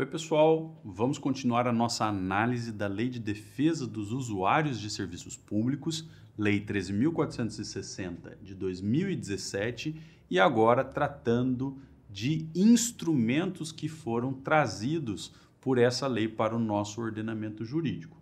Oi, pessoal. Vamos continuar a nossa análise da Lei de Defesa dos Usuários de Serviços Públicos, Lei 13.460 de 2017, e agora tratando de instrumentos que foram trazidos por essa lei para o nosso ordenamento jurídico.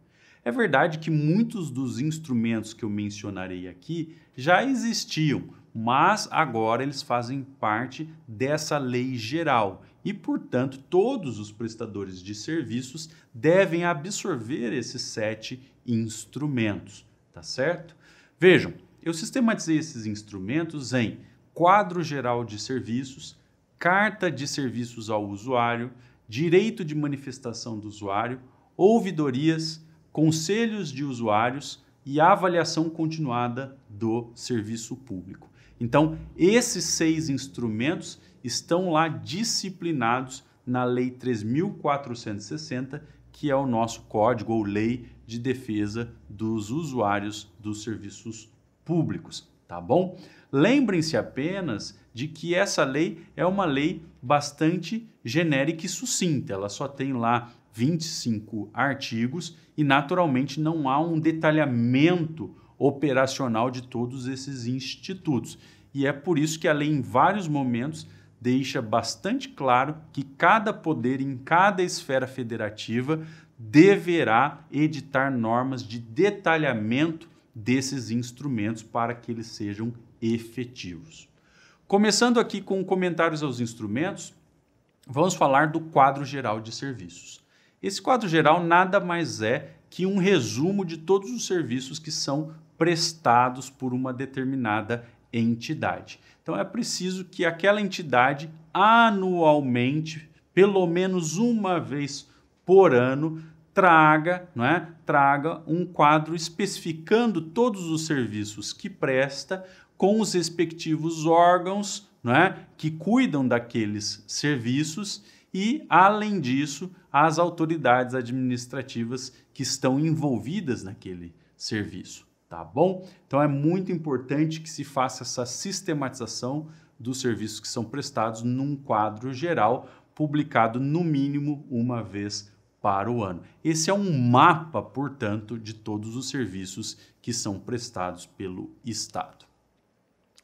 É verdade que muitos dos instrumentos que eu mencionarei aqui já existiam, mas agora eles fazem parte dessa lei geral e, portanto, todos os prestadores de serviços devem absorver esses 7 instrumentos, tá certo? Vejam, eu sistematizei esses instrumentos em quadro geral de serviços, carta de serviços ao usuário, direito de manifestação do usuário, ouvidorias, conselhos de usuários e avaliação continuada do serviço público. Então, esses 6 instrumentos estão lá disciplinados na Lei 3.460, que é o nosso código ou lei de defesa dos usuários dos serviços públicos, tá bom? Lembrem-se apenas de que essa lei é uma lei bastante genérica e sucinta, ela só tem lá 25 artigos e, naturalmente, não há um detalhamento operacional de todos esses institutos. E é por isso que a lei, em vários momentos, deixa bastante claro que cada poder em cada esfera federativa deverá editar normas de detalhamento desses instrumentos para que eles sejam efetivos. Começando aqui com comentários aos instrumentos, vamos falar do quadro geral de serviços. Esse quadro geral nada mais é que um resumo de todos os serviços que são prestados por uma determinada entidade. Então é preciso que aquela entidade anualmente, pelo menos uma vez por ano, traga um quadro especificando todos os serviços que presta com os respectivos órgãos que cuidam daqueles serviços e, além disso, as autoridades administrativas que estão envolvidas naquele serviço. Tá bom? Então é muito importante que se faça essa sistematização dos serviços que são prestados num quadro geral, publicado no mínimo uma vez para o ano. Esse é um mapa, portanto, de todos os serviços que são prestados pelo Estado.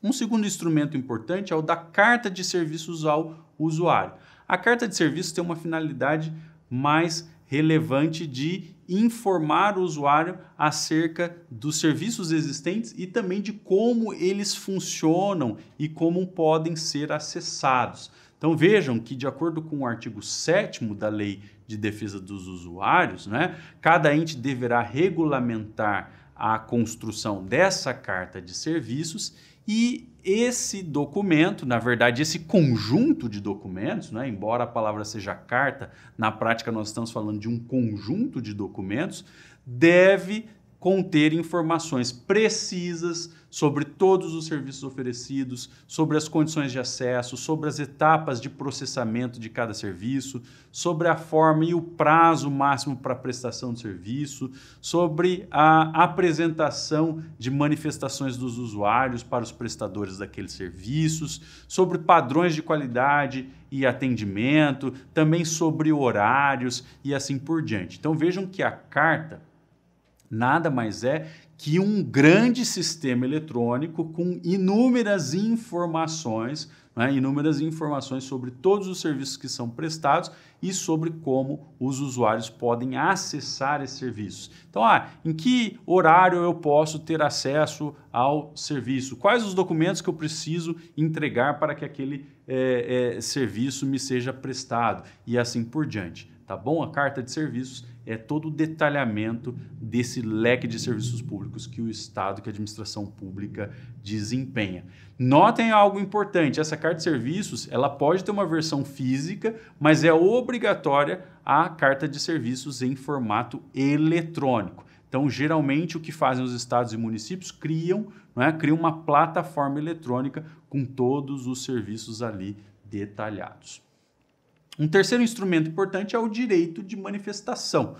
Um segundo instrumento importante é o da Carta de Serviços ao Usuário. A Carta de Serviços tem uma finalidade mais relevante de informar o usuário acerca dos serviços existentes e também de como eles funcionam e como podem ser acessados. Então vejam que, de acordo com o artigo 7º da Lei de Defesa dos Usuários, cada ente deverá regulamentar a construção dessa carta de serviços e esse documento, na verdade, esse conjunto de documentos, embora a palavra seja carta, na prática nós estamos falando de um conjunto de documentos, deve conter informações precisas sobre todos os serviços oferecidos, sobre as condições de acesso, sobre as etapas de processamento de cada serviço, sobre a forma e o prazo máximo para a prestação do serviço, sobre a apresentação de manifestações dos usuários para os prestadores daqueles serviços, sobre padrões de qualidade e atendimento, também sobre horários e assim por diante. Então vejam que a carta nada mais é que um grande sistema eletrônico com inúmeras informações sobre todos os serviços que são prestados e sobre como os usuários podem acessar esses serviços. Então, em que horário eu posso ter acesso ao serviço? Quais os documentos que eu preciso entregar para que aquele serviço me seja prestado? E assim por diante. Tá bom? A Carta de Serviços é todo o detalhamento desse leque de serviços públicos que o Estado, que a administração pública desempenha. Notem algo importante, essa Carta de Serviços ela pode ter uma versão física, mas é obrigatória a Carta de Serviços em formato eletrônico. Então, geralmente, o que fazem os estados e municípios criam uma plataforma eletrônica com todos os serviços ali detalhados. Um terceiro instrumento importante é o direito de manifestação.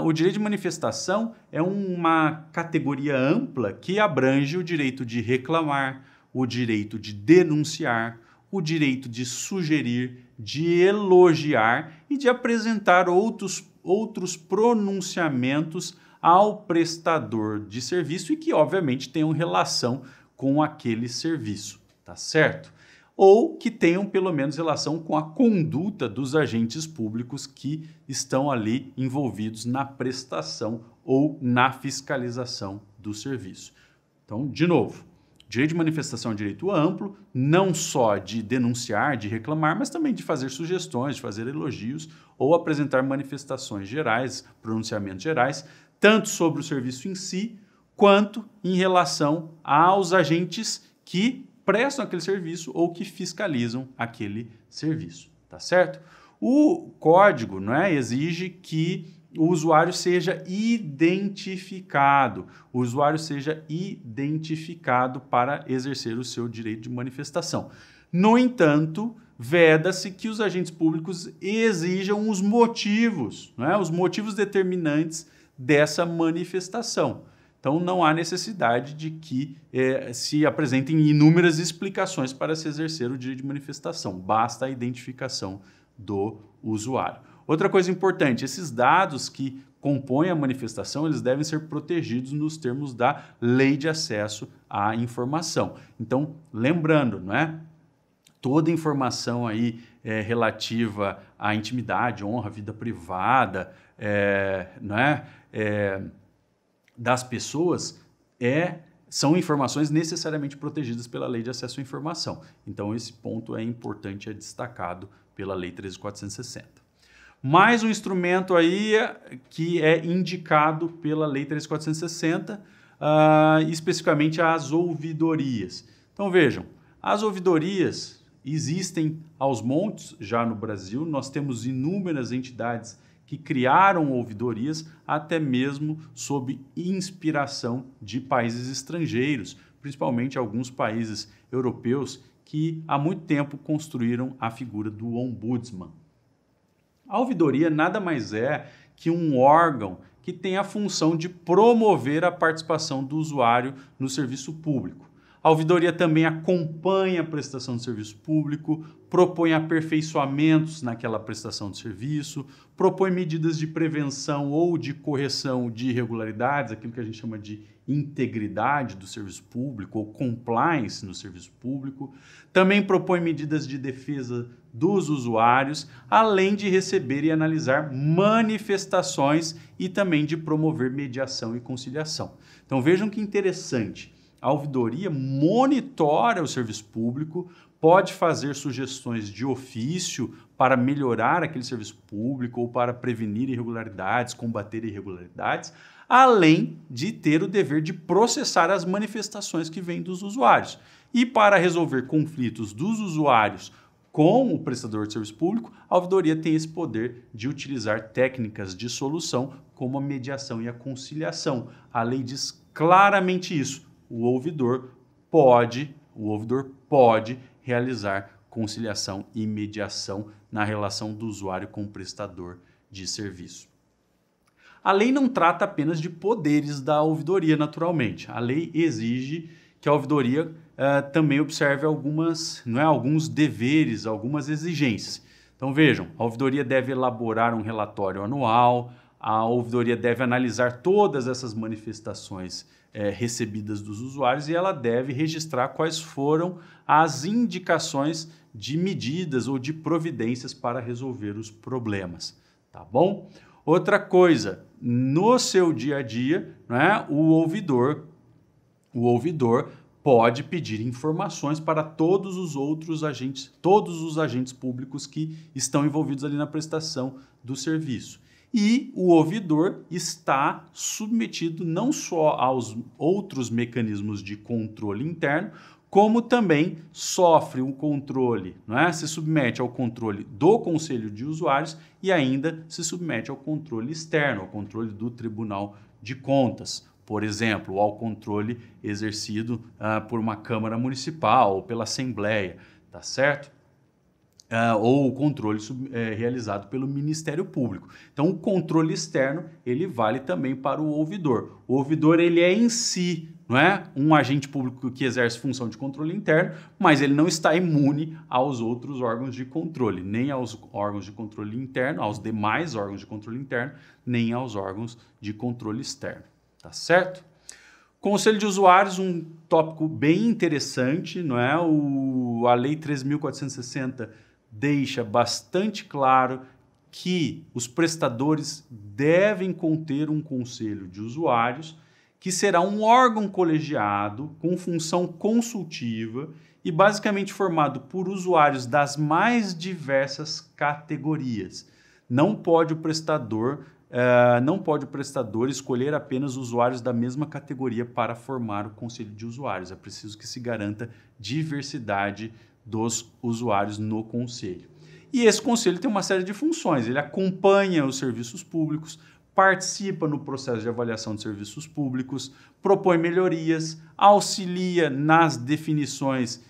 O direito de manifestação é uma categoria ampla que abrange o direito de reclamar, o direito de denunciar, o direito de sugerir, de elogiar e de apresentar outros pronunciamentos ao prestador de serviço e que, obviamente, tenham relação com aquele serviço, tá certo? Ou que tenham, pelo menos, relação com a conduta dos agentes públicos que estão ali envolvidos na prestação ou na fiscalização do serviço. Então, de novo, direito de manifestação é um direito amplo, não só de denunciar, de reclamar, mas também de fazer sugestões, de fazer elogios ou apresentar manifestações gerais, pronunciamentos gerais, tanto sobre o serviço em si, quanto em relação aos agentes que prestam aquele serviço ou que fiscalizam aquele serviço, tá certo? O código, exige que o usuário seja identificado. O usuário seja identificado para exercer o seu direito de manifestação. No entanto, veda-se que os agentes públicos exijam os motivos, os motivos determinantes dessa manifestação. Então, não há necessidade de que se apresentem inúmeras explicações para se exercer o direito de manifestação. Basta a identificação do usuário. Outra coisa importante, esses dados que compõem a manifestação, eles devem ser protegidos nos termos da Lei de Acesso à Informação. Então, lembrando, toda informação aí relativa à intimidade, honra, vida privada, das pessoas são informações necessariamente protegidas pela Lei de Acesso à Informação. Então, esse ponto é importante, é destacado pela Lei 13.460. Mais um instrumento aí que é indicado pela Lei 13.460, especificamente as ouvidorias. Então, vejam, as ouvidorias existem aos montes já no Brasil, nós temos inúmeras entidades que criaram ouvidorias até mesmo sob inspiração de países estrangeiros, principalmente alguns países europeus que há muito tempo construíram a figura do ombudsman. A ouvidoria nada mais é que um órgão que tem a função de promover a participação do usuário no serviço público. A ouvidoria também acompanha a prestação de serviço público, propõe aperfeiçoamentos naquela prestação de serviço, propõe medidas de prevenção ou de correção de irregularidades, aquilo que a gente chama de integridade do serviço público ou compliance no serviço público. Também propõe medidas de defesa dos usuários, além de receber e analisar manifestações e também de promover mediação e conciliação. Então vejam que interessante. A ouvidoria monitora o serviço público, pode fazer sugestões de ofício para melhorar aquele serviço público ou para prevenir irregularidades, combater irregularidades, além de ter o dever de processar as manifestações que vêm dos usuários. E para resolver conflitos dos usuários com o prestador de serviço público, a ouvidoria tem esse poder de utilizar técnicas de solução como a mediação e a conciliação. A lei diz claramente isso. O ouvidor pode realizar conciliação e mediação na relação do usuário com o prestador de serviço. A lei não trata apenas de poderes da ouvidoria, naturalmente. A lei exige que a ouvidoria também observe alguns deveres, algumas exigências. Então vejam, a ouvidoria deve elaborar um relatório anual, a ouvidoria deve analisar todas essas manifestações recebidas dos usuários e ela deve registrar quais foram as indicações de medidas ou de providências para resolver os problemas, tá bom? Outra coisa, no seu dia a dia, o ouvidor pode pedir informações para todos os agentes públicos que estão envolvidos ali na prestação do serviço. E o ouvidor está submetido não só aos outros mecanismos de controle interno, como também sofre um controle, se submete ao controle do Conselho de Usuários e ainda se submete ao controle externo, ao controle do Tribunal de Contas, por exemplo, ao controle exercido por uma Câmara Municipal ou pela Assembleia, tá certo? ou o controle realizado pelo Ministério Público. Então, o controle externo, ele vale também para o ouvidor. O ouvidor, ele é em si, não é, um agente público que exerce função de controle interno, mas ele não está imune aos outros órgãos de controle, nem aos órgãos de controle interno, aos demais órgãos de controle interno, nem aos órgãos de controle externo. Tá certo? Conselho de usuários, um tópico bem interessante, não é? A Lei 13.460 deixa bastante claro que os prestadores devem conter um conselho de usuários que será um órgão colegiado com função consultiva e basicamente formado por usuários das mais diversas categorias. Não pode o prestador escolher apenas usuários da mesma categoria para formar o conselho de usuários. É preciso que se garanta diversidade dos usuários no conselho. E esse conselho tem uma série de funções. Ele acompanha os serviços públicos, participa no processo de avaliação de serviços públicos, propõe melhorias, auxilia nas definições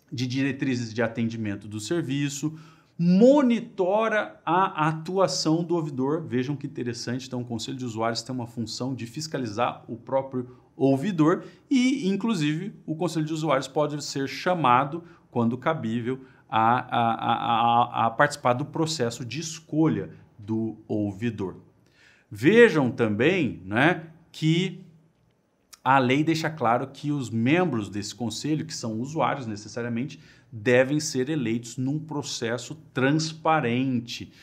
de diretrizes de atendimento do serviço, monitora a atuação do ouvidor. Vejam que interessante, então o Conselho de Usuários tem uma função de fiscalizar o próprio ouvidor e, inclusive, o Conselho de Usuários pode ser chamado, quando cabível, a participar do processo de escolha do ouvidor. Vejam também, né, que a lei deixa claro que os membros desse conselho, que são usuários necessariamente, devem ser eleitos num processo transparente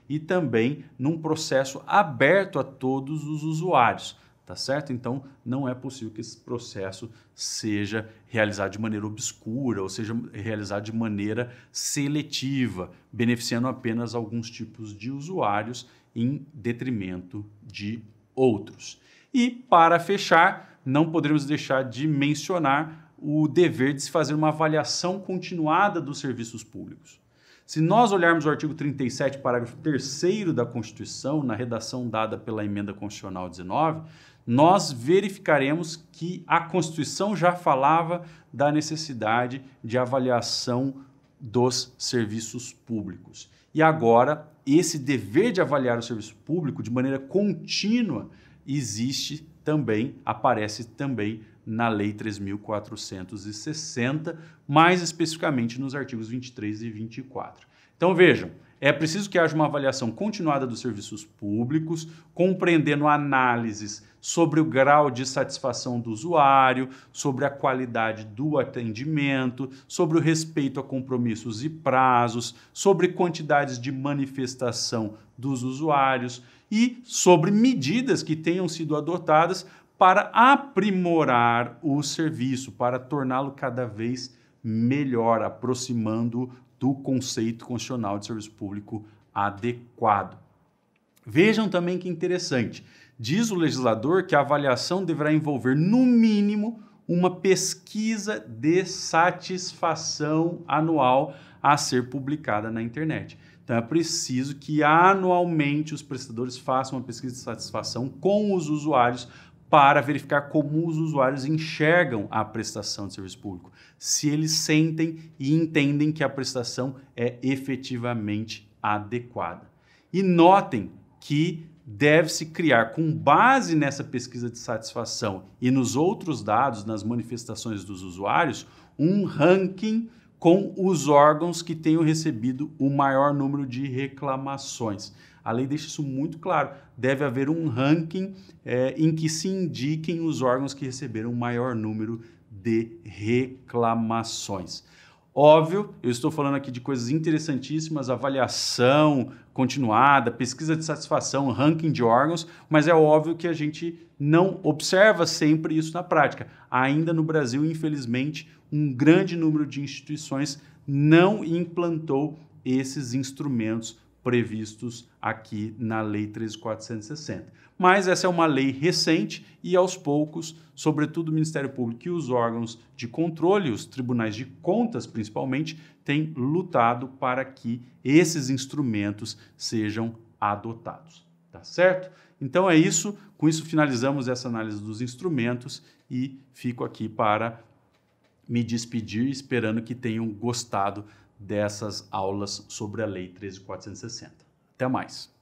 e também num processo aberto a todos os usuários, tá certo? Então, não é possível que esse processo seja realizado de maneira obscura ou seja realizado de maneira seletiva, beneficiando apenas alguns tipos de usuários em detrimento de outros. E, para fechar, não poderemos deixar de mencionar o dever de se fazer uma avaliação continuada dos serviços públicos. Se nós olharmos o artigo 37, parágrafo 3º da Constituição, na redação dada pela Emenda Constitucional 19, nós verificaremos que a Constituição já falava da necessidade de avaliação dos serviços públicos. E agora, esse dever de avaliar o serviço público de maneira contínua existe também, aparece também na Lei 3.460, mais especificamente nos artigos 23 e 24. Então, vejam, é preciso que haja uma avaliação continuada dos serviços públicos, compreendendo análises sobre o grau de satisfação do usuário, sobre a qualidade do atendimento, sobre o respeito a compromissos e prazos, sobre quantidades de manifestação dos usuários e sobre medidas que tenham sido adotadas para aprimorar o serviço, para torná-lo cada vez melhor, aproximando do conceito constitucional de serviço público adequado. Vejam também que interessante, diz o legislador que a avaliação deverá envolver, no mínimo, uma pesquisa de satisfação anual a ser publicada na internet. Então, é preciso que anualmente os prestadores façam uma pesquisa de satisfação com os usuários para verificar como os usuários enxergam a prestação de serviço público, se eles sentem e entendem que a prestação é efetivamente adequada. E notem que deve-se criar, com base nessa pesquisa de satisfação e nos outros dados, nas manifestações dos usuários, um ranking com os órgãos que tenham recebido o maior número de reclamações. A lei deixa isso muito claro. Deve haver um ranking em que se indiquem os órgãos que receberam o maior número de reclamações. Óbvio, eu estou falando aqui de coisas interessantíssimas, avaliação continuada, pesquisa de satisfação, ranking de órgãos, mas é óbvio que a gente não observa sempre isso na prática. Ainda no Brasil, infelizmente, um grande número de instituições não implantou esses instrumentos previstos aqui na Lei 13.460. Mas essa é uma lei recente e, aos poucos, sobretudo o Ministério Público e os órgãos de controle, os tribunais de contas principalmente, têm lutado para que esses instrumentos sejam adotados. Tá certo? Então é isso. Com isso finalizamos essa análise dos instrumentos e fico aqui para me despedir, esperando que tenham gostado dessas aulas sobre a Lei 13.460. Até mais!